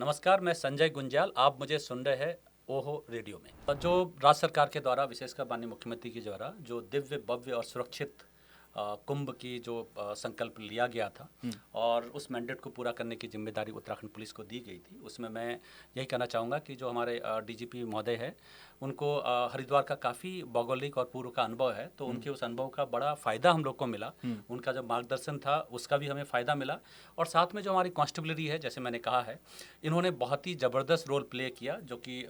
नमस्कार, मैं संजय गुंजाल। आप मुझे सुन रहे हैं ओहो रेडियो में। जो राज्य सरकार के द्वारा, विशेषकर माननीय मुख्यमंत्री के द्वारा जो दिव्य भव्य और सुरक्षित कुंभ की जो संकल्प लिया गया था और उस मैंडेट को पूरा करने की जिम्मेदारी उत्तराखंड पुलिस को दी गई थी, उसमें मैं यही कहना चाहूँगा कि जो हमारे डीजीपी महोदय है, उनको हरिद्वार का काफ़ी भौगोलिक और पूर्व का अनुभव है, तो उनके उस अनुभव का बड़ा फ़ायदा हम लोग को मिला। उनका जो मार्गदर्शन था उसका भी हमें फ़ायदा मिला। और साथ में जो हमारी कांस्टेबलरी है, जैसे मैंने कहा है, इन्होंने बहुत ही ज़बरदस्त रोल प्ले किया, जो कि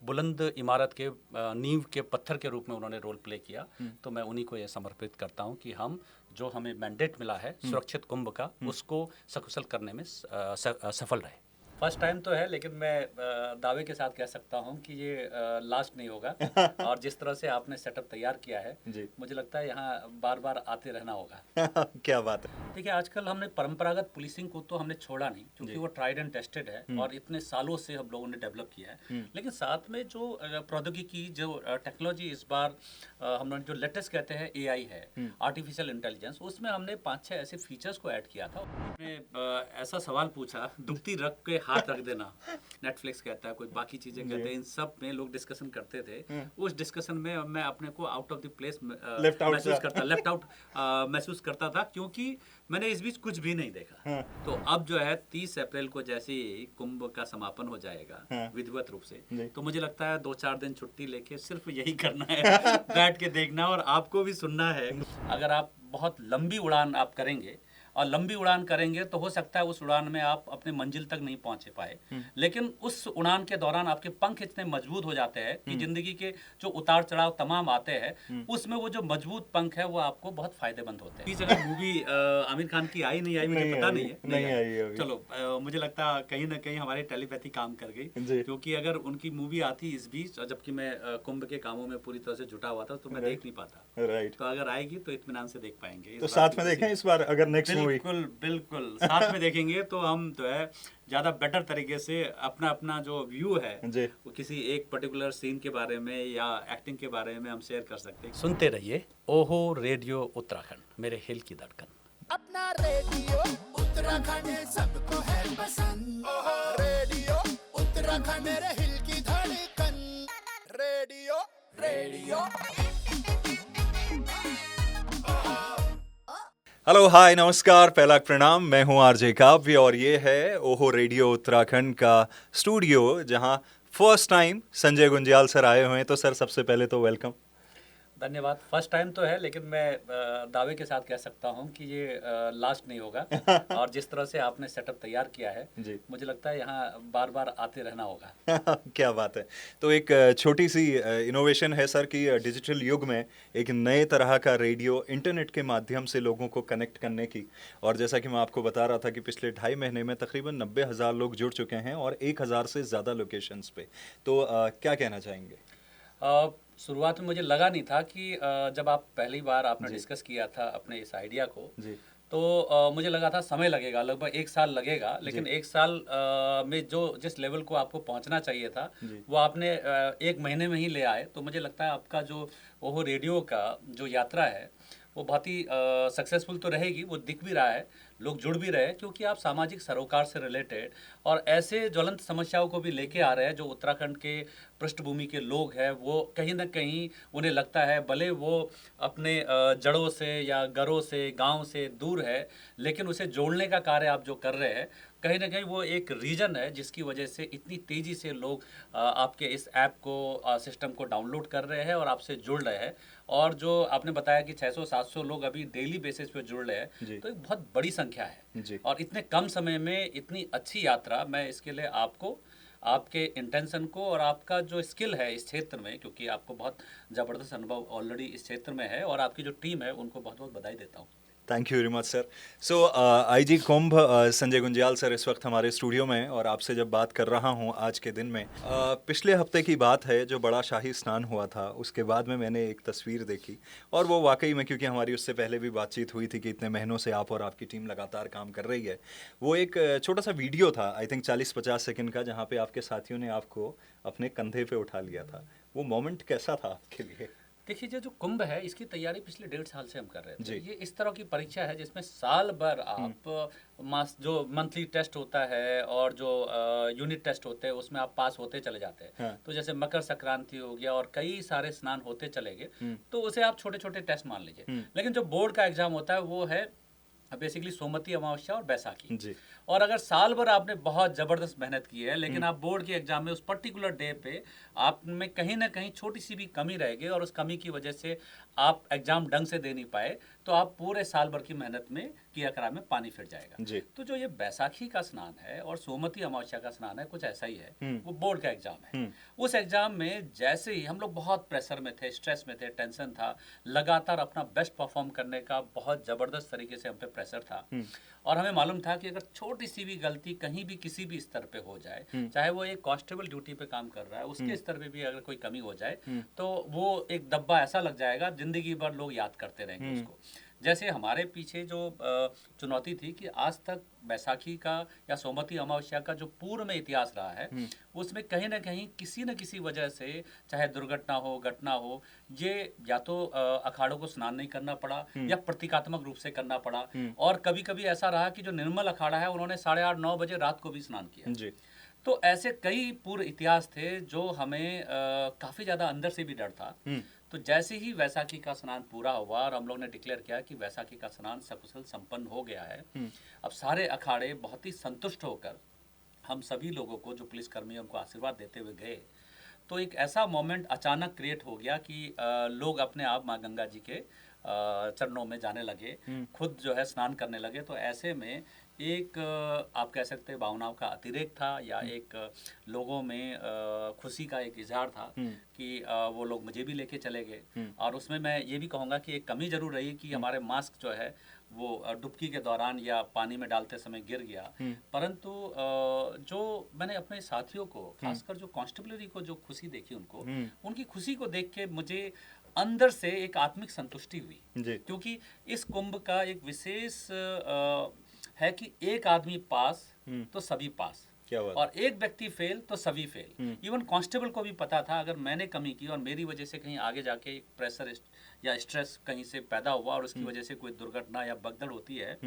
बुलंद इमारत के नींव के पत्थर के रूप में उन्होंने रोल प्ले किया। तो मैं उन्हीं को ये समर्पित करता हूँ कि हम जो हमें मैंडेट मिला है सुरक्षित कुंभ का, उसको सकुशल करने में सफल रहे। फर्स्ट टाइम तो है, लेकिन मैं दावे के साथ कह सकता हूँ कि ये लास्ट नहीं होगा। और जिस तरह से आपने सेटअप तैयार किया है, मुझे लगता है यहाँ बार बार आते रहना होगा। क्या बात है। देखिए, आजकल हमने परंपरागत पुलिसिंग को तो हमने छोड़ा नहीं, क्योंकि वो ट्राइड एंड टेस्टेड है और इतने सालों से हम लोगों ने डेवलप किया है। लेकिन साथ में जो प्रौद्योगिकी, जो टेक्नोलॉजी इस बार हम लोग जो लेटेस्ट कहते हैं एआई है, आर्टिफिशियल इंटेलिजेंस, उसमें हमने 5-6 ऐसे फीचर्स को ऐड किया था। उसमें ऐसा सवाल पूछा, दुखती रख के हाथ रख देना, नेटफ्लिक्स कहता है, कोई बाकी चीजें कहते हैं, इन सब में लोग डिस्कशन करते थे। उस डिस्कशन में मैं अपने को out of the place left out महसूस करता था, क्योंकि मैंने इस बीच कुछ भी नहीं देखा। तो अब जो है 30 अप्रैल को जैसे ही कुंभ का समापन हो जाएगा विधिवत रूप से, तो मुझे लगता है 2-4 दिन छुट्टी लेके सिर्फ यही करना है, बैठ के देखना और आपको भी सुनना है। अगर आप बहुत लंबी उड़ान आप करेंगे और लंबी उड़ान करेंगे, तो हो सकता है उस उड़ान में आप अपने मंजिल तक नहीं पहुंचे पाए, लेकिन उस उड़ान के दौरान आपके पंख इतने मजबूत हो जाते हैं कि जिंदगी के जो उतार चढ़ाव तमाम आते हैं, उसमें वो जो मजबूत पंख है वो आपको बहुत फायदेमंद होते हैं। इस अगर मूवी आमिर खान की आई नहीं आई मुझे पता नहीं है, नहीं आई अभी। चलो, मुझे लगता है कहीं ना कहीं हमारी टेलीपैथी काम कर गई, क्योंकि अगर उनकी मूवी आती इस बीच, जबकि मैं कुंभ के कामों में पूरी तरह से जुटा हुआ था, तो मैं देख नहीं पाता। तो अगर आएगी तो इत्मीनान से देख पाएंगे। तो साथ में देखें इस बार, अगर नेक्स्ट मूवी। बिल्कुल साथ में देखेंगे तो हम जो है ज्यादा बेटर तरीके से अपना अपना जो व्यू है वो किसी एक पर्टिकुलर सीन के बारे में या एक्टिंग के बारे में हम शेयर कर सकते हैं। सुनते रहिए ओहो रेडियो उत्तराखंड, मेरे हिल की धड़कन। अपना रेडियो उत्तराखंड सबको है पसंद। रेडियो उत्तराखंड मेरे हिल की धड़कन। रेडियो रेडियो हेलो, हाय, नमस्कार, पहला प्रणाम। मैं हूं आरजे काव्य और ये है ओहो रेडियो उत्तराखंड का स्टूडियो, जहां फर्स्ट टाइम संजय गुंजाल सर आए हुए हैं। तो सर, सबसे पहले तो वेलकम। धन्यवाद। फर्स्ट टाइम तो है, लेकिन मैं दावे के साथ कह सकता हूं कि ये लास्ट नहीं होगा। और जिस तरह से आपने सेटअप तैयार किया है, मुझे लगता है यहाँ बार बार आते रहना होगा। क्या बात है। तो एक छोटी सी इनोवेशन है सर कि डिजिटल युग में एक नए तरह का रेडियो इंटरनेट के माध्यम से लोगों को कनेक्ट करने की। और जैसा कि मैं आपको बता रहा था कि पिछले 2.5 महीने में तकरीबन 90,000 लोग जुड़ चुके हैं और 1,000 से ज़्यादा लोकेशंस पे। तो क्या कहना चाहेंगे? शुरुआत में मुझे लगा नहीं था कि जब आप पहली बार आपने डिस्कस किया था अपने इस आइडिया को, तो मुझे लगा था समय लगेगा, लगभग 1 साल लगेगा। लेकिन 1 साल में जिस लेवल को आपको पहुंचना चाहिए था, वो आपने 1 महीने में ही ले आए। तो मुझे लगता है आपका जो ओहो रेडियो का जो यात्रा है वो बहुत ही सक्सेसफुल तो रहेगी। वो दिख भी रहा है, लोग जुड़ भी रहे हैं, क्योंकि आप सामाजिक सरोकार से रिलेटेड और ऐसे ज्वलंत समस्याओं को भी लेके आ रहे हैं जो उत्तराखंड के पृष्ठभूमि के लोग हैं, वो कहीं ना कहीं उन्हें लगता है, भले वो अपने जड़ों से या घरों से, गांव से दूर है, लेकिन उसे जोड़ने का कार्य आप जो कर रहे हैं, कहीं ना कहीं वो एक रीजन है जिसकी वजह से इतनी तेज़ी से लोग आपके इस ऐप को, सिस्टम को डाउनलोड कर रहे हैं और आपसे जुड़ रहे हैं। और जो आपने बताया कि 600-700 लोग अभी डेली बेसिस पे जुड़ रहे हैं, तो एक बहुत बड़ी संख्या है। और इतने कम समय में इतनी अच्छी यात्रा, मैं इसके लिए आपको, आपके इंटेंशन को और आपका जो स्किल है इस क्षेत्र में, क्योंकि आपको बहुत ज़बरदस्त अनुभव ऑलरेडी इस क्षेत्र में है, और आपकी जो टीम है उनको बहुत बहुत बधाई देता हूँ। Thank you very much sir. So IG Kumbh Sanjay गुंजाल sir इस वक्त हमारे स्टूडियो में, और आपसे जब बात कर रहा हूं आज के दिन में, पिछले हफ्ते की बात है, जो बड़ा शाही स्नान हुआ था, उसके बाद में मैंने एक तस्वीर देखी, और वो वाकई में, क्योंकि हमारी उससे पहले भी बातचीत हुई थी कि इतने महीनों से आप और आपकी टीम लगातार काम कर रही है, वो एक छोटा सा वीडियो था, आई थिंक 40-50 सेकेंड का, जहाँ पे आपके साथियों ने आपको अपने कंधे पे उठा लिया था। वो मोमेंट कैसा था आपके लिए? देखिए जो कुंभ है इसकी तैयारी पिछले 1.5 साल से हम कर रहे थे। ये इस तरह की परीक्षा है जिसमें साल भर आप जो मंथली टेस्ट होता है और जो यूनिट टेस्ट होते हैं उसमें आप पास होते चले जाते हैं। हाँ। तो जैसे मकर संक्रांति हो गया और कई सारे स्नान होते चले गए, तो उसे आप छोटे छोटे टेस्ट मान लीजिए। लेकिन जो बोर्ड का एग्जाम होता है वो है बेसिकली सोमवती अमावस्या और बैसाखी जी। और अगर साल भर आपने बहुत ज़बरदस्त मेहनत की है लेकिन आप बोर्ड के एग्जाम में उस पर्टिकुलर डे पे आप में कहीं ना कहीं छोटी सी भी कमी रहेगी और उस कमी की वजह से आप एग्जाम ढंग से दे नहीं पाए तो आप पूरे साल भर की मेहनत में किया करा में पानी फिर जाएगा। जी। तो जो ये बैसाखी का स्नान है और सोमवती अमावस्या का स्नान है कुछ ऐसा ही है, वो बोर्ड का एग्जाम है। उस एग्जाम में जैसे ही हम लोग बहुत प्रेशर में थे, स्ट्रेस में थे, टेंशन था, लगातार अपना बेस्ट परफॉर्म करने का बहुत ज़बरदस्त तरीके से हम पे प्रेशर था और हमें मालूम था कि अगर छोटी सी भी गलती कहीं भी किसी भी स्तर पे हो जाए, चाहे वो एक कांस्टेबल ड्यूटी पे काम कर रहा है उसके स्तर पे भी अगर कोई कमी हो जाए तो वो एक दब्बा ऐसा लग जाएगा, जिंदगी भर लोग याद करते रहेंगे उसको। जैसे हमारे पीछे जो चुनौती थी कि आज तक बैसाखी का या सोमवती अमावस्या का जो पूर्व में इतिहास रहा है उसमें कहीं ना कहीं किसी न किसी वजह से चाहे दुर्घटना हो, घटना हो, ये या तो अखाड़ों को स्नान नहीं करना पड़ा या प्रतीकात्मक रूप से करना पड़ा और कभी कभी ऐसा रहा कि जो निर्मल अखाड़ा है उन्होंने 8:30-9 बजे रात को भी स्नान किया। जी। तो ऐसे कई पूर्व इतिहास थे जो हमें काफ़ी ज़्यादा अंदर से भी डर था। तो जैसे ही वैसाखी का स्नान पूरा हुआ और हम लोग ने डिक्लेयर किया कि वैसाखी का स्नान सकुशल संपन्न हो गया है, अब सारे अखाड़े बहुत ही संतुष्ट होकर हम सभी लोगों को जो पुलिसकर्मी उनको आशीर्वाद देते हुए गए, तो एक ऐसा मोमेंट अचानक क्रिएट हो गया कि लोग अपने आप माँ गंगा जी के चरणों में जाने लगे, खुद जो है स्नान करने लगे। तो ऐसे में एक आप कह सकते हैं भावनाओं का अतिरेक था या एक लोगों में खुशी का एक इजहार था कि वो लोग मुझे भी लेके चले गए। और उसमें मैं ये भी कहूँगा कि एक कमी जरूर रही कि हमारे मास्क जो है वो डुबकी के दौरान या पानी में डालते समय गिर गया, परंतु जो मैंने अपने साथियों को खासकर जो कांस्टेबलरी को जो खुशी देखी उनकी खुशी को देख के मुझे अंदर से एक आत्मिक संतुष्टि हुई। क्योंकि इस कुंभ का एक विशेष है कि एक आदमी पास तो सभी पास, क्या बात। और एक व्यक्ति फेल तो सभी फेल। इवन कांस्टेबल को भी पता था अगर मैंने कमी की और मेरी वजह से कहीं आगे जाके एक प्रेशर या स्ट्रेस कहीं से पैदा हुआ और उसकी वजह से कोई दुर्घटना या भगदड़ होती है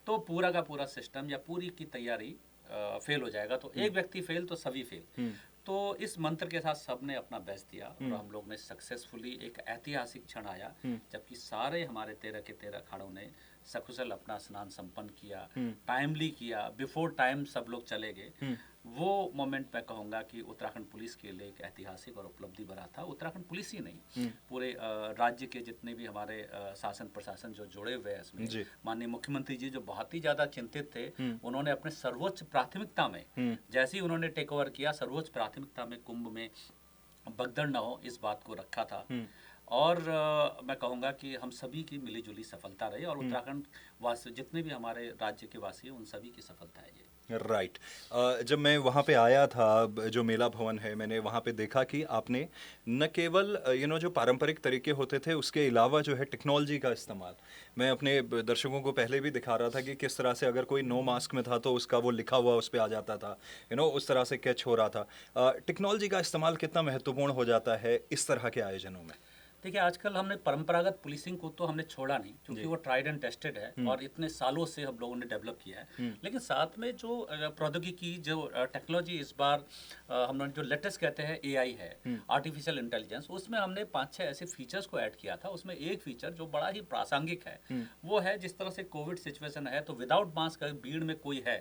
तो पूरा का पूरा सिस्टम या पूरी की तैयारी फेल हो जाएगा। तो एक व्यक्ति फेल तो सभी फेल। तो इस मंत्र के साथ सबने अपना बेस्ट दिया और हम लोग ने सक्सेसफुली एक ऐतिहासिक क्षण आया जबकि सारे हमारे 13 के 13 अखाड़ों ने सकुशल अपना स्नान संपन्न किया, टाइमली किया, बिफोर टाइम सब लोग चले गए। वो मोमेंट मैं कहूँगा कि उत्तराखंड पुलिस के लिए एक ऐतिहासिक और उपलब्धि भरा था। उत्तराखंड पुलिस ही नहीं, पूरे राज्य के जितने भी हमारे शासन प्रशासन जो जुड़े हुए हैं इसमें, माननीय मुख्यमंत्री जी जो बहुत ही ज़्यादा चिंतित थे, उन्होंने अपने सर्वोच्च प्राथमिकता में जैसे ही उन्होंने टेक ओवर किया, सर्वोच्च प्राथमिकता में कुंभ में भगदड़ न हो इस बात को रखा था। और मैं कहूँगा कि हम सभी की मिलीजुली सफलता रही और उत्तराखंड वासी जितने भी हमारे राज्य के वासी हैं उन सभी की सफलता है ये। राइट। जब मैं वहाँ पे आया था, जो मेला भवन है, मैंने वहाँ पे देखा कि आपने न केवल जो पारंपरिक तरीके होते थे उसके अलावा जो है टेक्नोलॉजी का इस्तेमाल, मैं अपने दर्शकों को पहले भी दिखा रहा था कि किस तरह से अगर कोई नो मास्क में था तो उसका वो लिखा हुआ उस पर आ जाता था, उस तरह से कैच हो रहा था। टेक्नोलॉजी का इस्तेमाल कितना महत्वपूर्ण हो जाता है इस तरह के आयोजनों में? देखिए आजकल हमने परंपरागत पुलिसिंग को तो हमने छोड़ा नहीं क्योंकि वो ट्राइड एंड टेस्टेड है और इतने सालों से हम लोगों ने डेवलप किया है। लेकिन साथ में जो प्रौद्योगिकी जो टेक्नोलॉजी इस बार हम लोग जो लेटेस्ट कहते हैं AI है, आर्टिफिशियल इंटेलिजेंस, उसमें हमने 5-6 ऐसे फीचर्स को ऐड किया था। उसमें एक फीचर जो बड़ा ही प्रासंगिक है वो है जिस तरह से कोविड सिचुएशन है तो विदाउट मास्क अगर भीड़ में कोई है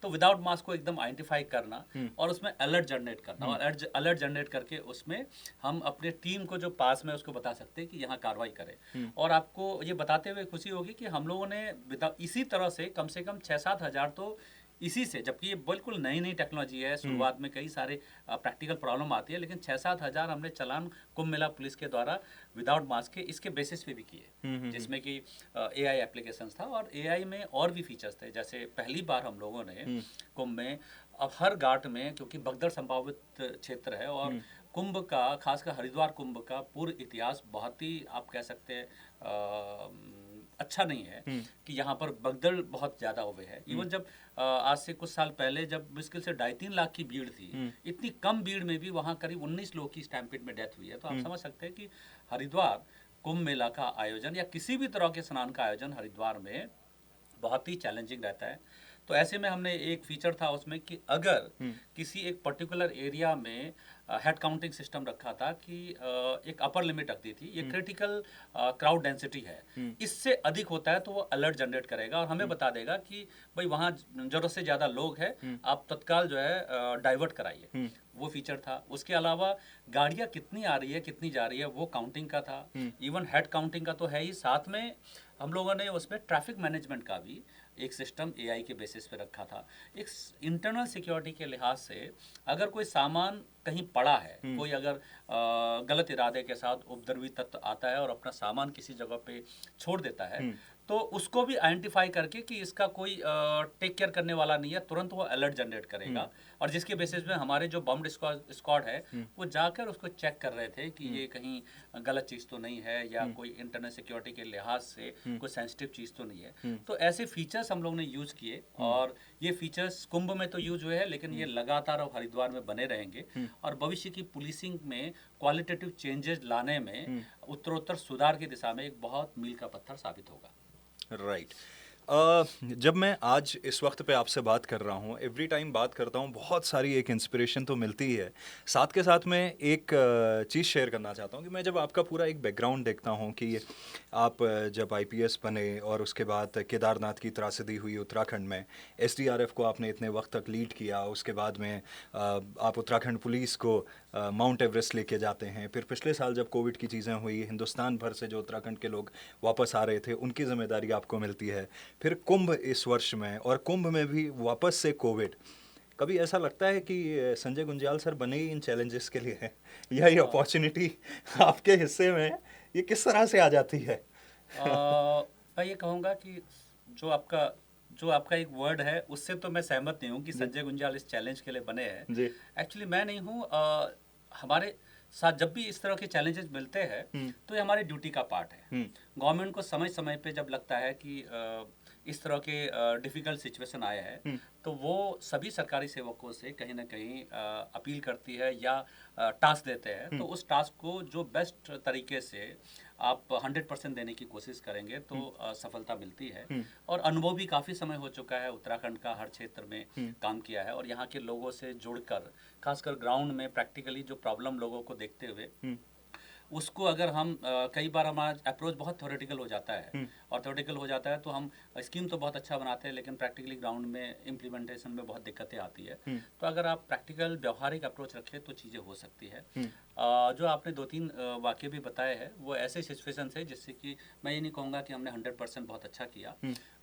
तो विदाउट मास्क को एकदम आइडेंटिफाई करना और उसमें अलर्ट जनरेट करना और अलर्ट जनरेट करके उसमें हम अपने टीम को जो पास में उसको बता सकते हैं कि यहाँ कार्रवाई करें। और आपको ये बताते हुए खुशी होगी कि हम लोगों ने इसी तरह से कम 6-7 हज़ार तो इसी से, जबकि ये बिल्कुल नई टेक्नोलॉजी है, शुरुआत में कई सारे प्रैक्टिकल प्रॉब्लम आती है, लेकिन 6-7 हज़ार हमने चालान कुंभ मेला पुलिस के द्वारा विदाउट मास्क के इसके बेसिस पे भी किए, जिसमें कि AI एप्लीकेशंस था और AI में और भी फीचर्स थे। जैसे पहली बार हम लोगों ने कुंभ में अब हर घाट में, क्योंकि भगदड़ संभावित क्षेत्र है और कुंभ का खासकर हरिद्वार कुंभ का पूर्व इतिहास बहुत ही आप कह सकते हैं अच्छा नहीं है कि यहाँ पर भगदड़ बहुत ज़्यादा हुए है। इवन जब आज से कुछ साल पहले जब मुश्किल से 2.5-3 लाख की भीड़ थी, इतनी कम भीड़ में भी वहाँ करीब 19 लोगों की स्टैम्पेड में डेथ हुई है। तो आप समझ सकते हैं कि हरिद्वार कुंभ मेला का आयोजन या किसी भी तरह के स्नान का आयोजन हरिद्वार में बहुत ही चैलेंजिंग रहता है। तो ऐसे में हमने एक फीचर था उसमें कि अगर किसी एक पर्टिकुलर एरिया में हेड काउंटिंग सिस्टम रखा था कि एक अपर लिमिट रख दी थी, ये क्रिटिकल क्राउड डेंसिटी है, इससे अधिक होता है तो वो अलर्ट जनरेट करेगा और हमें बता देगा कि भाई वहाँ जरूरत से ज़्यादा लोग हैं, आप तत्काल जो है डाइवर्ट कराइए। वो फीचर था। उसके अलावा गाड़ियाँ कितनी आ रही है कितनी जा रही है वो काउंटिंग का था। इवन हेड काउंटिंग का तो है ही, साथ में हम लोगों ने उसमें ट्रैफिक मैनेजमेंट का भी एक सिस्टम एआई के बेसिस पे रखा था। एक इंटरनल सिक्योरिटी के लिहाज से अगर कोई सामान कहीं पड़ा है, कोई अगर गलत इरादे के साथ उपद्रवी तत्व आता है और अपना सामान किसी जगह पे छोड़ देता है, तो उसको भी आइडेंटिफाई करके कि इसका कोई टेक केयर करने वाला नहीं है, तुरंत वो अलर्ट जनरेट करेगा। और जिसके बेसिस में हमारे जो बॉम्ब स्क्वाड है वो जाकर उसको चेक कर रहे थे कि ये कहीं गलत चीज़ तो नहीं है या कोई इंटरनेट सिक्योरिटी के लिहाज से कोई सेंसिटिव चीज़ तो नहीं है। तो ऐसे फीचर्स हम लोग ने यूज़ किए और ये फीचर्स कुंभ में तो यूज हुए हैं, लेकिन ये लगातार अब हरिद्वार में बने रहेंगे और भविष्य की पुलिसिंग में क्वालिटेटिव चेंजेस लाने में उत्तरोत्तर सुधार की दिशा में एक बहुत मील का पत्थर साबित होगा। राइट। जब मैं आज इस वक्त पे आपसे बात कर रहा हूँ, एवरी टाइम बात करता हूँ, बहुत सारी एक इंस्पिरेशन तो मिलती ही है। साथ के साथ मैं एक चीज़ शेयर करना चाहता हूँ कि मैं जब आपका पूरा एक बैकग्राउंड देखता हूँ कि आप जब आईपीएस बने और उसके बाद केदारनाथ की त्रासदी हुई उत्तराखंड में, एसडीआरएफ को आपने इतने वक्त तक लीड किया, उसके बाद में आप उत्तराखंड पुलिस को माउंट एवरेस्ट लेके जाते हैं, फिर पिछले साल जब कोविड की चीज़ें हुई, हिंदुस्तान भर से जो उत्तराखंड के लोग वापस आ रहे थे उनकी जिम्मेदारी आपको मिलती है, फिर कुंभ इस वर्ष में और कुंभ में भी वापस से कोविड। कभी ऐसा लगता है कि संजय गुंज्याल सर बने ही इन चैलेंजेस के लिए हैं या ये अपॉर्चुनिटी आपके हिस्से में ये किस तरह से आ जाती है? मैं ये कहूँगा कि जो आपका एक वर्ड है उससे तो मैं सहमत नहीं हूँ कि संजय गुंज्याल इस चैलेंज के लिए बने हैं। एक्चुअली मैं नहीं हूँ। हमारे साथ जब भी इस तरह के चैलेंजेस मिलते हैं तो ये हमारी ड्यूटी का पार्ट है। गवर्नमेंट को समय समय पे जब लगता है कि इस तरह के डिफ़िकल्ट सिचुएशन आए हैं तो वो सभी सरकारी सेवकों से कहीं ना कहीं अपील करती है या टास्क देते हैं। तो उस टास्क को जो बेस्ट तरीके से आप 100% देने की कोशिश करेंगे तो सफलता मिलती है। और अनुभव भी काफ़ी समय हो चुका है, उत्तराखंड का हर क्षेत्र में काम किया है और यहाँ के लोगों से जुड़कर, खासकर ग्राउंड में प्रैक्टिकली जो प्रॉब्लम लोगों को देखते हुए उसको अगर हम कई बार हमारा अप्रोच बहुत थ्योरेटिकल हो जाता है और थ्योरेटिकल हो जाता है तो हम स्कीम तो बहुत अच्छा बनाते हैं लेकिन प्रैक्टिकली ग्राउंड में इम्प्लीमेंटेशन में बहुत दिक्कतें आती है। तो अगर आप प्रैक्टिकल व्यवहारिक अप्रोच रखें तो चीज़ें हो सकती है। जो आपने 2-3 वाक़ये भी बताए हैं वो ऐसे सिचुएशन है जिससे कि मैं ये नहीं कहूँगा कि हमने 100% बहुत अच्छा किया,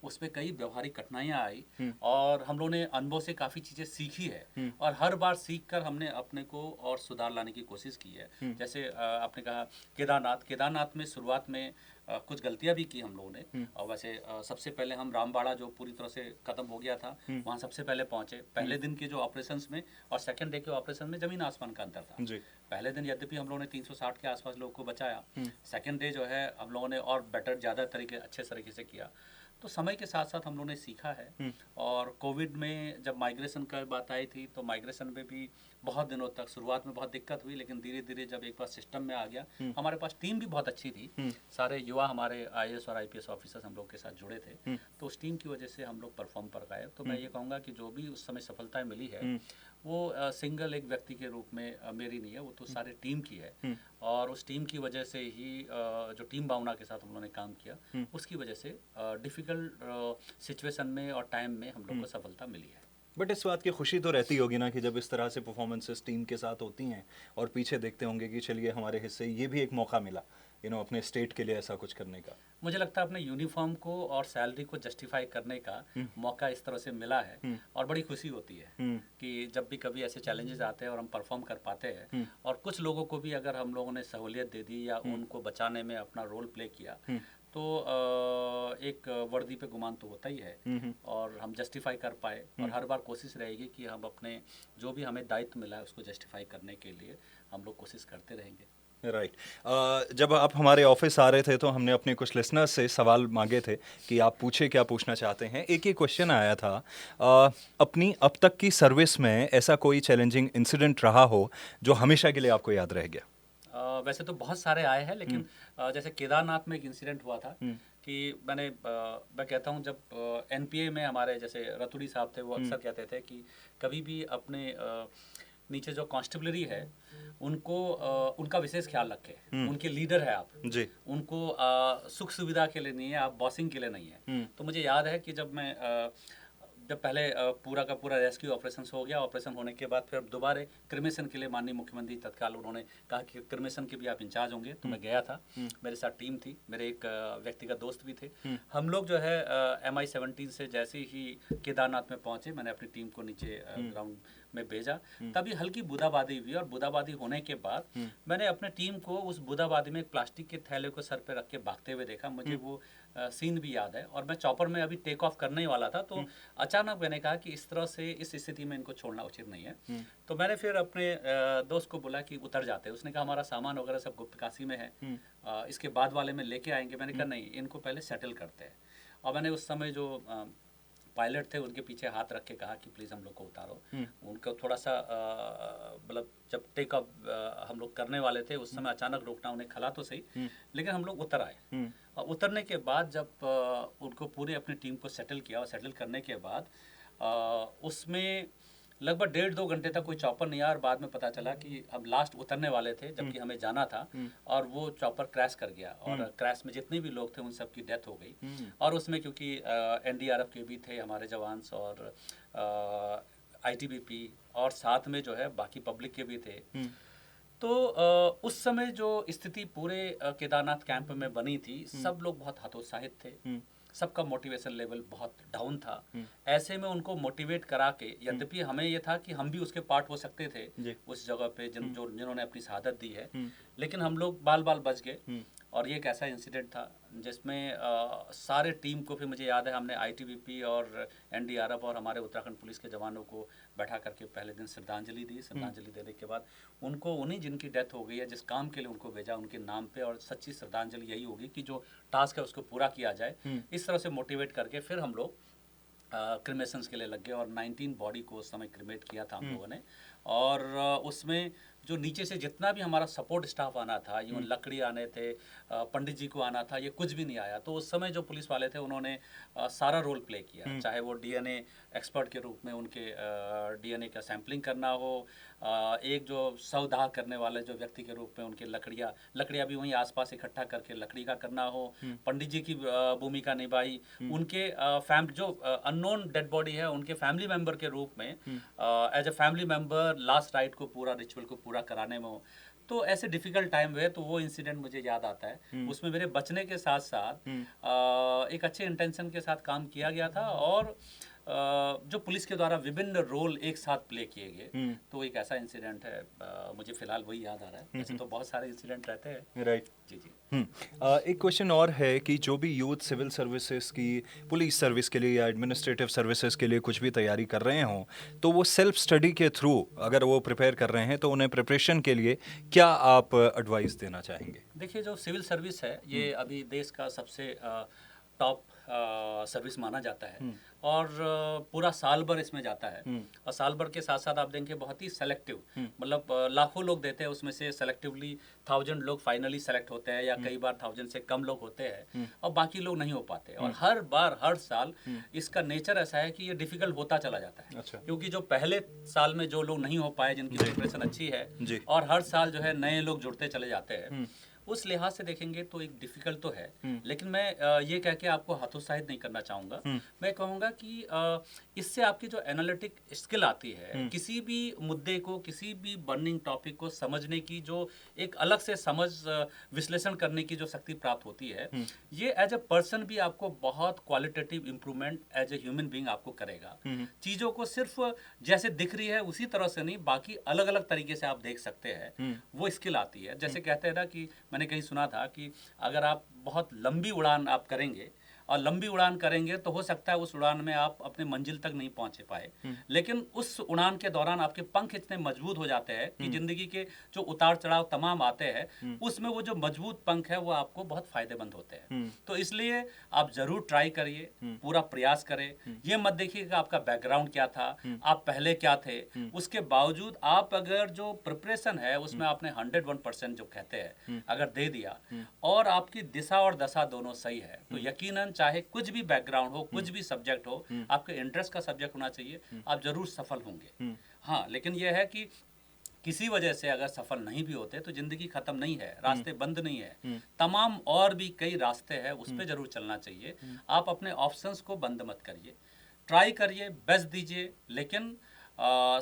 उसमें कई व्यवहारिक कठिनाइयाँ आई और हम लोगों ने अनुभव से काफ़ी चीज़ें सीखी है और हर बार सीख कर हमने अपने को और सुधार लाने की कोशिश की है। जैसे आपने कहा केदारनाथ में शुरुआत में कुछ गलतियां भी की हम लोगों ने। और वैसे सबसे पहले हम रामबाड़ा जो पूरी तरह से खत्म हो गया था वहाँ सबसे पहले पहुंचे। पहले दिन के जो ऑपरेशंस में और सेकंड डे के ऑपरेशन में जमीन आसमान का अंतर था। पहले दिन यद्यपि हम लोगों ने 360 के आसपास लोगों को बचाया, सेकंड डे जो है हम लोगों ने और बेटर ज़्यादा अच्छे तरीके से किया। तो समय के साथ साथ हम लोगों ने सीखा है। और कोविड में जब माइग्रेशन का बात आई थी तो माइग्रेशन में भी बहुत दिनों तक शुरुआत में बहुत दिक्कत हुई, लेकिन धीरे धीरे जब एक बार सिस्टम में आ गया, हमारे पास टीम भी बहुत अच्छी थी, सारे युवा हमारे आईएएस और आईपीएस ऑफिसर्स हम लोग के साथ जुड़े थे, तो उस टीम की वजह से हम लोग परफॉर्म कर पाए। तो मैं ये कहूँगा कि जो भी उस समय सफलताएं मिली है वो सिंगल एक व्यक्ति के रूप में मेरी नहीं है, वो तो सारे टीम की है। और उस टीम की वजह से ही जो टीम भावना के साथ हम लोगों ने काम किया उसकी वजह से डिफ़िकल्ट सिचुएशन में और टाइम में हम लोग को सफलता मिली है। बट इस बात की खुशी तो रहती होगी ना कि जब इस तरह से परफॉर्मेंसेस टीम के साथ होती हैं और पीछे देखते होंगे कि चलिए हमारे हिस्से ये भी एक मौका मिला अपने स्टेट के लिए ऐसा कुछ करने का। मुझे लगता है अपने यूनिफॉर्म को और सैलरी को जस्टिफाई करने का मौका इस तरह से मिला है और बड़ी खुशी होती है कि जब भी कभी ऐसे चैलेंजेस आते हैं और हम परफॉर्म कर पाते हैं और कुछ लोगों को भी अगर हम लोगों ने सहूलियत दे दी या उनको बचाने में अपना रोल प्ले किया तो एक वर्दी पे गुमान तो होता ही है और हम जस्टिफाई कर पाए। और हर बार कोशिश रहेगी कि हम अपने जो भी हमें दायित्व मिला है उसको जस्टिफाई करने के लिए हम लोग कोशिश करते रहेंगे। राइट। जब आप हमारे ऑफिस आ रहे थे तो हमने अपने कुछ लिसनर्स से सवाल मांगे थे कि आप पूछे क्या पूछना चाहते हैं। एक ही क्वेश्चन आया था, अपनी अब तक की सर्विस में ऐसा कोई चैलेंजिंग इंसिडेंट रहा हो जो हमेशा के लिए आपको याद रह गया? वैसे तो बहुत सारे आए हैं, लेकिन जैसे केदारनाथ में एक इंसिडेंट हुआ था कि मैं कहता हूँ, जब एनपीए में हमारे जैसे रतुड़ी साहब थे, वो अक्सर कहते थे कि कभी भी अपने नीचे जो कांस्टेबलरी है उनको उनका विशेष ख्याल रखें। उनके लीडर है आप जी। उनको सुख सुविधा के लिए नहीं है, आप बॉसिंग के लिए नहीं है। तो मुझे याद है कि जब पहले पूरा का पूरा रेस्क्यू ऑपरेशन हो गया, ऑपरेशन होने के बाद फिर दोबारा क्रिमेशन के लिए माननीय मुख्यमंत्री तत्काल उन्होंने कहा कि क्रिमेशन के भी आप इंचार्ज होंगे। तो मैं गया था, मेरे साथ टीम थी, मेरे एक व्यक्तिगत दोस्त भी थे। हम लोग जो है MI-17 से जैसे ही केदारनाथ में पहुंचे, मैंने अपनी टीम को नीचे ग्राउंड में भेजा। तभी हल्की बूंदाबांदी हुई, और बूंदाबांदी होने के बाद मैंने अपने टीम को उस बूंदाबांदी में एक प्लास्टिक के थैले को सर पे रख के भागते हुए देखा। मुझे वो सीन भी याद है, और मैं चॉपर में अभी टेक ऑफ करने ही वाला था, तो अचानक मैंने कहा कि इस तरह से इस स्थिति में इनको छोड़ना उचित नहीं है। तो मैंने फिर अपने दोस्त को बोला कि उतर जाते हैं। उसने कहा हमारा सामान वगैरह सब गुप्तकाशी में है, इसके बाद वाले में लेके आएंगे। मैंने कहा नहीं, इनको पहले सेटल करते हैं। और मैंने उस समय जो पायलट थे उनके पीछे हाथ रख के कहा कि प्लीज़ हम लोग को उतारो। उनको थोड़ा सा मतलब जब टेक ऑफ हम लोग करने वाले थे उस समय अचानक रोकना उन्हें खला तो सही, लेकिन हम लोग उतर आए। और उतरने के बाद जब उनको पूरे अपनी टीम को सेटल किया, और सेटल करने के बाद उसमें लगभग 1.5-2 घंटे तक कोई चॉपर नहीं आया, और बाद में पता चला कि हम लास्ट उतरने वाले थे जबकि हमें जाना था, और वो चॉपर क्रैश कर गया। और क्रैश में जितने भी लोग थे उन सब की डेथ हो गई। और उसमें क्योंकि NDRF के भी थे हमारे जवान, और ITBP, और साथ में जो है बाकी पब्लिक के भी थे। तो उस समय जो स्थिति पूरे केदारनाथ कैंप में बनी थी, सब लोग बहुत हतोत्साहित थे, सबका मोटिवेशन लेवल बहुत डाउन था। ऐसे में उनको मोटिवेट करा के, यद्यपि हमें ये था कि हम भी उसके पार्ट हो सकते थे उस जगह पे जिन्होंने अपनी शहादत दी है, लेकिन हम लोग बाल बाल बच गए। और ये एक ऐसा इंसिडेंट था जिसमें सारे टीम को, फिर मुझे याद है हमने ITBP और NDRF और हमारे उत्तराखंड पुलिस के जवानों को बैठा करके पहले दिन श्रद्धांजलि दी। श्रद्धांजलि देने के बाद उनको, उन्हीं जिनकी डेथ हो गई है, जिस काम के लिए उनको भेजा, उनके नाम पे, और सच्ची श्रद्धांजलि यही होगी कि जो टास्क है उसको पूरा किया जाए। इस तरह से मोटिवेट करके फिर हम लोग क्रिमेशंस के लिए लग गए, और 19 बॉडी को उस समय क्रिमेट किया था हम लोगों ने। और उसमें जो नीचे से जितना भी हमारा सपोर्ट स्टाफ आना था, इवन लकड़ी आने थे, पंडित जी को आना था, ये कुछ भी नहीं आया। तो उस समय जो पुलिस वाले थे उन्होंने सारा रोल प्ले किया, चाहे वो DNA एक्सपर्ट के रूप में उनके DNA का सैम्पलिंग करना हो, एक जो शवदाह करने वाले जो व्यक्ति के रूप में उनके लकड़ियाँ भी वहीं आसपास इकट्ठा करके लकड़ी का करना हो, पंडित जी की भूमिका निभाई, उनके जो अननोन डेड बॉडी है उनके फैमिली मेंबर के रूप में as a family member last rite को, पूरा रिचुअल को पूरा कराने में हो। तो ऐसे डिफिकल्ट टाइम हुए, तो वो इंसिडेंट मुझे याद आता है। उसमें मेरे बचने के साथ साथ एक अच्छे इंटेंशन के साथ काम किया गया था, और जो पुलिस के द्वारा विभिन्न रोल एक साथ प्ले किए गए। तो एक ऐसा इंसिडेंट है, मुझे फिलहाल वही याद आ रहा है। वैसे तो बहुत सारे इंसिडेंट रहते हैं। राइट। जी जी। एक क्वेश्चन और है कि जो भी यूथ सिविल सर्विसेज की, पुलिस सर्विस के लिए या एडमिनिस्ट्रेटिव सर्विसेज के लिए कुछ भी तैयारी कर रहे हों, तो वो सेल्फ स्टडी के थ्रू अगर वो प्रिपेयर कर रहे हैं तो उन्हें प्रिपरेशन के लिए क्या आप एडवाइस देना चाहेंगे? देखिए, जो सिविल सर्विस है ये अभी देश का सबसे टॉप सर्विस माना जाता है, और पूरा साल भर इसमें जाता है। और साल भर के साथ साथ आप देखेंगे बहुत ही सेलेक्टिव, मतलब लाखों लोग देते हैं, उसमें से सेलेक्टिवली 1000 लोग फाइनली सेलेक्ट होते हैं, या कई बार 1000 से कम लोग होते हैं, और बाकी लोग नहीं हो पाते। और हर बार, हर साल इसका नेचर ऐसा है कि ये डिफिकल्ट होता चला जाता है। अच्छा। क्योंकि जो पहले साल में जो लोग नहीं हो पाए, जिनकी प्रिपरेशन अच्छी है, और हर साल जो है नए लोग जुड़ते चले जाते हैं, उस लिहाज से देखेंगे तो एक डिफिकल्ट तो है। लेकिन मैं ये कह के आपको हतोत्साहित नहीं करना चाहूँगा। मैं कहूँगा कि इससे आपकी जो एनालिटिक स्किल आती है, किसी भी मुद्दे को, किसी भी बर्निंग टॉपिक को समझने की जो एक अलग से समझ, विश्लेषण करने की जो शक्ति प्राप्त होती है, ये एज ए पर्सन भी आपको बहुत qualitative improvement as a human being आपको करेगा। चीज़ों को सिर्फ जैसे दिख रही है उसी तरह से नहीं, बाकी अलग अलग तरीके से आप देख सकते हैं, वो स्किल आती है। जैसे कहते हैं ना कि मैंने कहीं सुना था कि अगर आप बहुत लंबी उड़ान आप करेंगे और लंबी उड़ान करेंगे तो हो सकता है उस उड़ान में आप अपने मंजिल तक नहीं पहुंच पाए, लेकिन उस उड़ान के दौरान आपके पंख इतने मजबूत हो जाते हैं कि जिंदगी के जो उतार चढ़ाव तमाम आते हैं उसमें वो जो मजबूत पंख है वो आपको बहुत फायदेमंद होते हैं। तो इसलिए आप जरूर ट्राई करिए, पूरा प्रयास करें। ये मत देखिए कि आपका बैकग्राउंड क्या था, आप पहले क्या थे, उसके बावजूद आप अगर जो प्रिपरेशन है उसमें आपने 101% जो कहते हैं अगर दे दिया और आपकी दिशा और दशा दोनों सही है तो यकीनन चाहे कुछ भी बैकग्राउंड हो, कुछ भी सब्जेक्ट हो, आपके इंटरेस्ट का सब्जेक्ट होना चाहिए, आप जरूर सफल होंगे। हाँ, लेकिन यह है कि किसी वजह से अगर सफल नहीं भी होते तो जिंदगी खत्म नहीं है, रास्ते बंद नहीं है, तमाम और भी कई रास्ते हैं, उस पर जरूर चलना चाहिए। आप अपने ऑप्शंस को बंद मत करिए, ट्राई करिए, बेस्ट दीजिए, लेकिन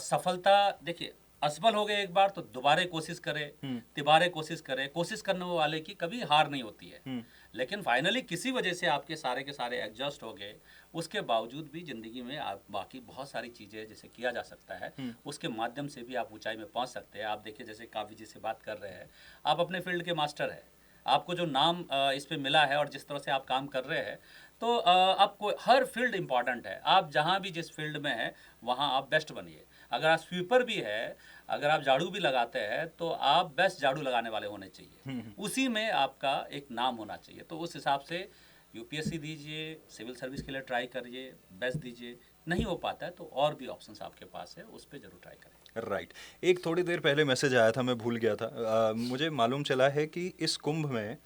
सफलता देखिए असफल हो गए एक बार तो दोबारा कोशिश करें, तिबारे कोशिश करें। कोशिश करने वाले की कभी हार नहीं होती है, लेकिन फाइनली किसी वजह से आपके सारे के सारे एडजस्ट हो गए, उसके बावजूद भी ज़िंदगी में आप बाकी बहुत सारी चीज़ें जैसे किया जा सकता है, उसके माध्यम से भी आप ऊंचाई में पहुंच सकते हैं। आप देखिए जैसे काव्य जी से बात कर रहे हैं, आप अपने फील्ड के मास्टर हैं, आपको जो नाम इस पे मिला है और जिस तरह से आप काम कर रहे हैं तो आपको हर फील्ड इम्पॉर्टेंट है। आप जहाँ भी जिस फील्ड में हैं वहाँ आप बेस्ट बनिए। अगर आप स्वीपर भी है, अगर आप झाड़ू भी लगाते हैं तो आप बेस्ट झाड़ू लगाने वाले होने चाहिए, उसी में आपका एक नाम होना चाहिए। तो उस हिसाब से यूपीएससी दीजिए, सिविल सर्विस के लिए ट्राई करिए, बेस्ट दीजिए। नहीं हो पाता है तो और भी ऑप्शंस आपके पास है, उस पर जरूर ट्राई करें। राइट। एक थोड़ी देर पहले मैसेज आया था, मैं भूल गया था। मुझे मालूम चला है कि इस कुंभ में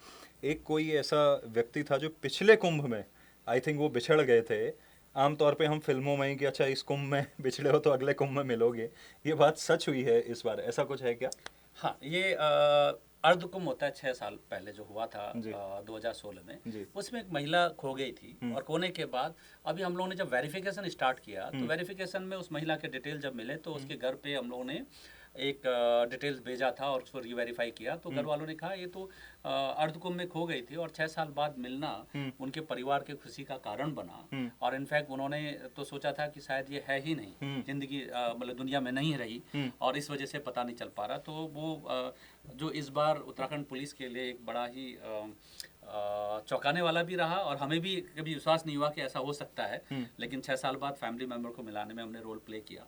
एक कोई ऐसा व्यक्ति था जो पिछले कुंभ में आई थिंक वो बिछड़ गए थे। आमतौर पे हम फिल्मों में ही कि अच्छा इस कुंभ में बिछड़े हो तो अगले कुंभ में मिलोगे, ये बात सच हुई है इस बार, ऐसा कुछ है क्या? हाँ, ये अर्ध कुंभ होता है 6 साल पहले जो हुआ था 2016 में, उसमें एक महिला खो गई थी और खोने के बाद अभी हम लोगों ने जब वेरिफिकेशन स्टार्ट किया तो वेरिफिकेशन में उस महिला के डिटेल जब मिले तो उसके घर पे हम लोगों ने एक डिटेल्स भेजा था और उसको रीवेरीफाई किया तो घर वालों ने कहा ये तो अर्धकुंभ में खो गई थी और 6 साल बाद मिलना उनके परिवार के खुशी का कारण बना। और इनफैक्ट उन्होंने तो सोचा था कि शायद ये है ही नहीं, जिंदगी मतलब दुनिया में नहीं रही और इस वजह से पता नहीं चल पा रहा। तो वो जो इस बार उत्तराखंड पुलिस के लिए एक बड़ा ही चौंकाने वाला भी रहा और हमें भी कभी विश्वास नहीं हुआ कि ऐसा हो सकता है, लेकिन 6 साल बाद फैमिली मेंबर को मिलाने में हमने रोल प्ले किया।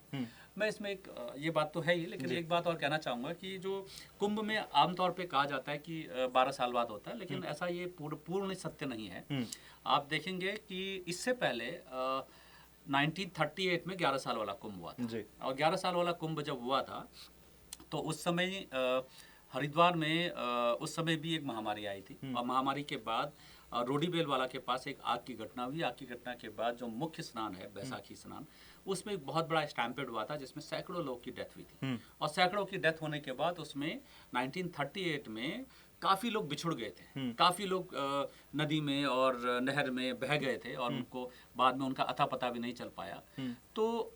मैं इसमें एक ये बात तो है ही, लेकिन एक बात और कहना चाहूँगा कि जो कुंभ में आमतौर पे कहा जाता है कि 12 साल बाद होता है, लेकिन ऐसा ये पूर्ण सत्य नहीं है। आप देखेंगे कि इससे पहले 1938 में 11 साल वाला कुंभ हुआ था और 11 साल वाला कुंभ जब हुआ था तो उस समय हरिद्वार में उस समय भी एक महामारी आई थी और महामारी के बाद रोडीबेल वाला के पास एक आग की घटना हुई। आग की घटना के बाद जो मुख्य स्नान है बैसाखी स्नान, उसमें एक बहुत बड़ा स्टैम्पेड हुआ था जिसमें सैकड़ों लोग की डेथ हुई थी और सैकड़ों की डेथ होने के बाद उसमें 1938 में काफ़ी लोग बिछुड़ गए थे, काफ़ी लोग नदी में और नहर में बह गए थे और उनको बाद में उनका अता पता भी नहीं चल पाया। तो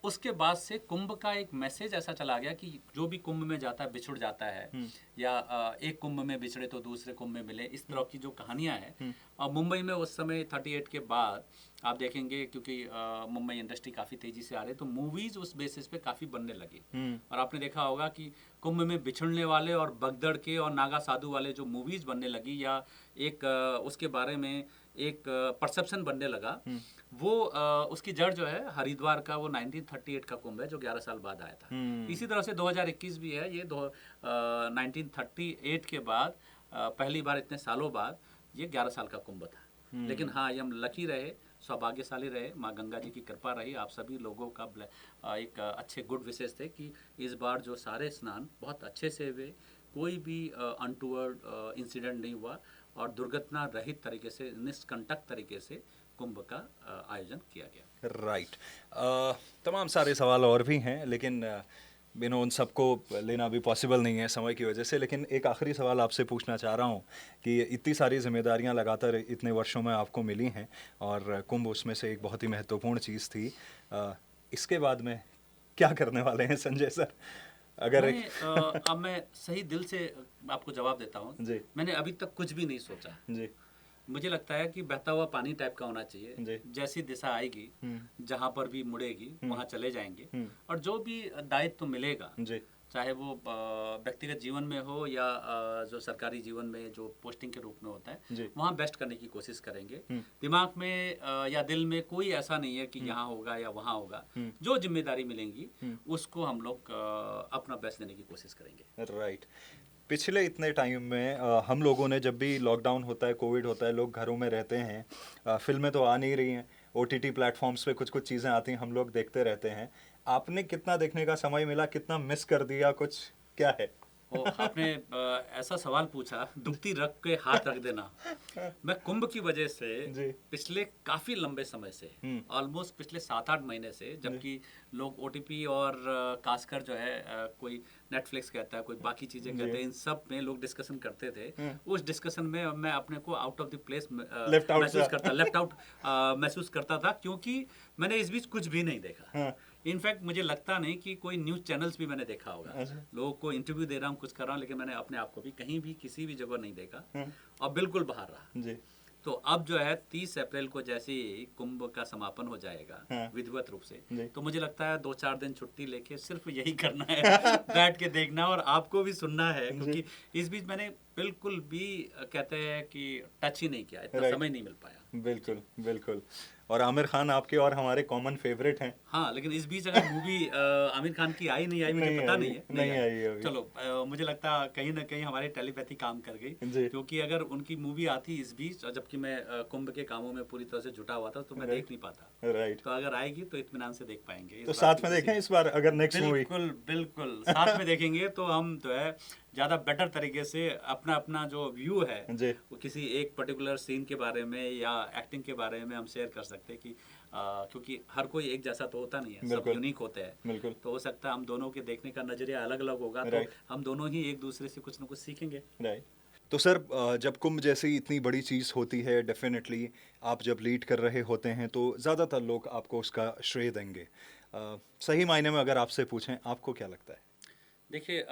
उसके बाद से कुंभ का एक मैसेज ऐसा चला गया कि जो भी कुंभ में जाता है बिछुड़ जाता है या एक कुंभ में बिछड़े तो दूसरे कुंभ में मिले, इस तरह की जो कहानियां हैं। और मुंबई में उस समय 38 के बाद आप देखेंगे क्योंकि मुंबई इंडस्ट्री काफ़ी तेज़ी से आ रही है तो मूवीज़ उस बेसिस पे काफ़ी बनने लगी और आपने देखा होगा कि कुंभ में बिछड़ने वाले और बगदड़ के और नागा साधु वाले जो मूवीज़ बनने लगी या एक उसके बारे में एक परसेप्शन बनने लगा, वो उसकी जड़ जो है हरिद्वार का वो 1938 का कुंभ है जो 11 साल बाद आया था। इसी तरह से 2021 भी है, ये 1938 के बाद पहली बार इतने सालों बाद ये 11 साल का कुंभ था। लेकिन हाँ, ये हम लकी रहे, सौभाग्यशाली रहे, माँ गंगा जी की कृपा रही, आप सभी लोगों का एक अच्छे गुड विशेष थे कि इस बार जो सारे स्नान बहुत अच्छे से हुए, कोई भी अनटूवर्ड इंसिडेंट नहीं हुआ और दुर्घटना रहित तरीके से, निष्कंटक तरीके से कुंभ का आयोजन किया गया। राइट। तमाम सारे सवाल और भी हैं लेकिन उन सबको लेना भी पॉसिबल नहीं है समय की वजह से। लेकिन एक आखिरी सवाल आपसे पूछना चाह रहा हूँ कि इतनी सारी जिम्मेदारियाँ लगातार इतने वर्षों में आपको मिली हैं और कुंभ उसमें से एक बहुत ही महत्वपूर्ण चीज़ थी, इसके बाद में क्या करने वाले हैं संजय सर? अगर अब मैं सही दिल से आपको जवाब देता हूँ, मैंने अभी तक कुछ भी नहीं सोचा जी। मुझे लगता है कि बहता हुआ पानी टाइप का होना चाहिए, जैसी दिशा आएगी जहाँ पर भी मुड़ेगी वहाँ चले जाएंगे और जो भी दायित्व मिलेगा, चाहे वो व्यक्तिगत जीवन में हो या जो सरकारी जीवन में जो पोस्टिंग के रूप में होता है, वहाँ बेस्ट करने की कोशिश करेंगे। दिमाग में या दिल में कोई ऐसा नहीं है कि यहाँ होगा या वहाँ होगा। जो जिम्मेदारी मिलेंगी उसको हम लोग अपना बेस्ट देने की कोशिश करेंगे। राइट। पिछले इतने टाइम में हम लोगों ने, जब भी लॉकडाउन होता है, कोविड होता है, लोग घरों में रहते हैं, फिल्में तो आ नहीं रही हैं, OTT प्लेटफॉर्म्स पे कुछ कुछ चीज़ें आती हैं, हम लोग देखते रहते हैं। आपने कितना देखने का समय मिला, कितना मिस कर दिया, कुछ क्या है? आपने ऐसा सवाल पूछा, दुखती रख के हाथ रख देना। मैं कुंभ की वजह से पिछले काफी लंबे समय से, ऑलमोस्ट पिछले 7-8 महीने से, जबकि लोग OTP और खासकर जो है कोई नेटफ्लिक्स कहता है, कोई बाकी चीजें कहते हैं, इन सब में लोग डिस्कशन करते थे। उस डिस्कशन में मैं अपने को out of the place left out महसूस करता था, क्योंकि मैंने इस बीच कुछ भी नहीं देखा। इनफैक्ट मुझे लगता नहीं कि कोई न्यूज़ चैनल्स भी मैंने देखा होगा। लोगों को इंटरव्यू दे रहा हूँ, कुछ कर रहा हूँ, लेकिन मैंने अपने आप को भी कहीं भी किसी भी जगह नहीं देखा और बिल्कुल बाहर रहा। तो अब जो है 30 अप्रैल को जैसे ही कुंभ का समापन हो जाएगा विधिवत रूप से, तो मुझे लगता है 2-4 दिन छुट्टी लेके सिर्फ यही करना है, बैठ के देखना और आपको भी सुनना है, क्योंकि इस बीच मैंने बिल्कुल भी कहते हैं कि टच ही नहीं किया, इतना समय नहीं मिल पाया। बिल्कुल बिल्कुल। और आमिर खान आपके और हमारे कॉमन फेवरेट हैं। हाँ, लेकिन इस बीच अगर मूवी आमिर खान की आई नहीं आई मुझे पता नहीं है। नहीं आई अभी। चलो मुझे लगता कहीं ना कहीं हमारी टेलीपैथी काम कर गई, क्योंकि अगर उनकी मूवी आती इस बीच, और जबकि मैं कुंभ के कामों में पूरी तरह से जुटा हुआ था, तो मैं देख नहीं पाता। राइट। तो अगर आएगी तो इत्मीनान से देख पाएंगे। तो साथ में देखें इस बार, अगर नेक्स्ट मूवी। बिल्कुल बिल्कुल साथ में देखेंगे तो हम जो है ज़्यादा बेटर तरीके से अपना अपना जो व्यू है वो किसी एक पर्टिकुलर सीन के बारे में या एक्टिंग के बारे में हम शेयर कर सकते हैं, कि क्योंकि हर कोई एक जैसा तो होता नहीं है, सब यूनिक होते हैं। तो हो सकता है हम दोनों के देखने का नजरिया अलग अलग होगा, तो हम दोनों ही एक दूसरे से कुछ ना कुछ सीखेंगे। राइट। तो सर, जब कुंभ जैसी इतनी बड़ी चीज़ होती है, डेफिनेटली आप जब लीड कर रहे होते हैं तो ज़्यादातर लोग आपको उसका श्रेय देंगे। सही मायने में अगर आपसे पूछें, आपको क्या लगता है? देखिए,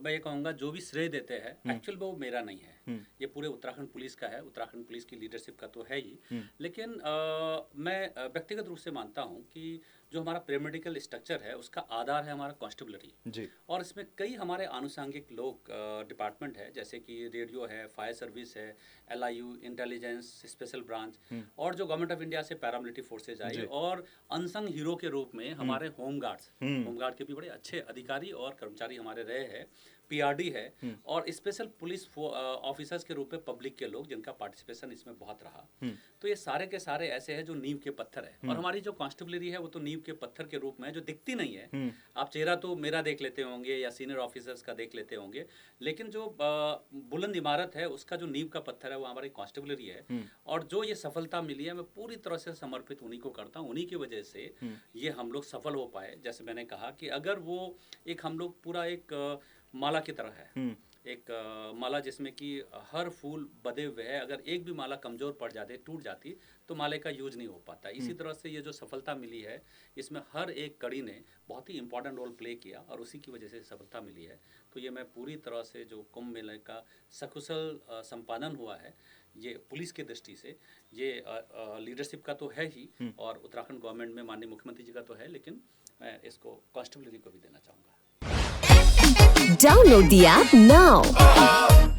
मैं ये कहूँगा जो भी श्रेय देते हैं एक्चुअल वो मेरा नहीं है, ये पूरे उत्तराखंड पुलिस का है, उत्तराखंड पुलिस की लीडरशिप का तो है ही। लेकिन मैं व्यक्तिगत रूप से मानता हूँ कि जो हमारा पैरामेडिकल स्ट्रक्चर है उसका आधार है हमारा कॉन्स्टेबलरी, और इसमें कई हमारे आनुषंगिक लोग डिपार्टमेंट है, जैसे कि रेडियो है, फायर सर्विस है, LIU, इंटेलिजेंस, स्पेशल ब्रांच, और जो गवर्नमेंट ऑफ इंडिया से पैरामिलिट्री फोर्सेज आई, और अनसंग हीरो के रूप में हमारे होमगार्ड के भी बड़े अच्छे अधिकारी और कर्मचारी हमारे रहे हैं, PRD है, और स्पेशल पुलिस ऑफिसर्स के रूप में पब्लिक के लोग जिनका पार्टिसिपेशन इसमें बहुत रहा। तो ये सारे के सारे ऐसे हैं जो नींव के पत्थर है, और हमारी जो कॉन्स्टेबलरी है वो तो नींव के पत्थर के रूप में है, जो दिखती नहीं है। आप चेहरा तो मेरा देख लेते होंगे या सीनियर ऑफिसर्स का देख लेते होंगे, लेकिन जो बुलंद इमारत है उसका जो नींव का पत्थर है वो हमारी कॉन्स्टेबलरी है। और जो ये सफलता मिली है मैं पूरी तरह से समर्पित उन्हीं को करता हूँ, उन्हीं की वजह से ये हम लोग सफल हो पाए। जैसे मैंने कहा कि अगर वो एक हम लोग पूरा एक माला की तरह है, एक माला जिसमें कि हर फूल बधे हुए है, अगर एक भी माला कमज़ोर पड़ जाती, टूट जाती, तो माले का यूज नहीं हो पाता। इसी तरह से ये जो सफलता मिली है इसमें हर एक कड़ी ने बहुत ही इंपॉर्टेंट रोल प्ले किया, और उसी की वजह से सफलता मिली है। तो ये मैं पूरी तरह से जो कुंभ मेले का सकुशल संपादन हुआ है, ये पुलिस की दृष्टि से, ये लीडरशिप का तो है ही, और उत्तराखंड गवर्नमेंट में माननीय मुख्यमंत्री जी का तो है, लेकिन मैं इसको कॉन्स्टेबलरी को भी देना चाहूँगा। Download the app now.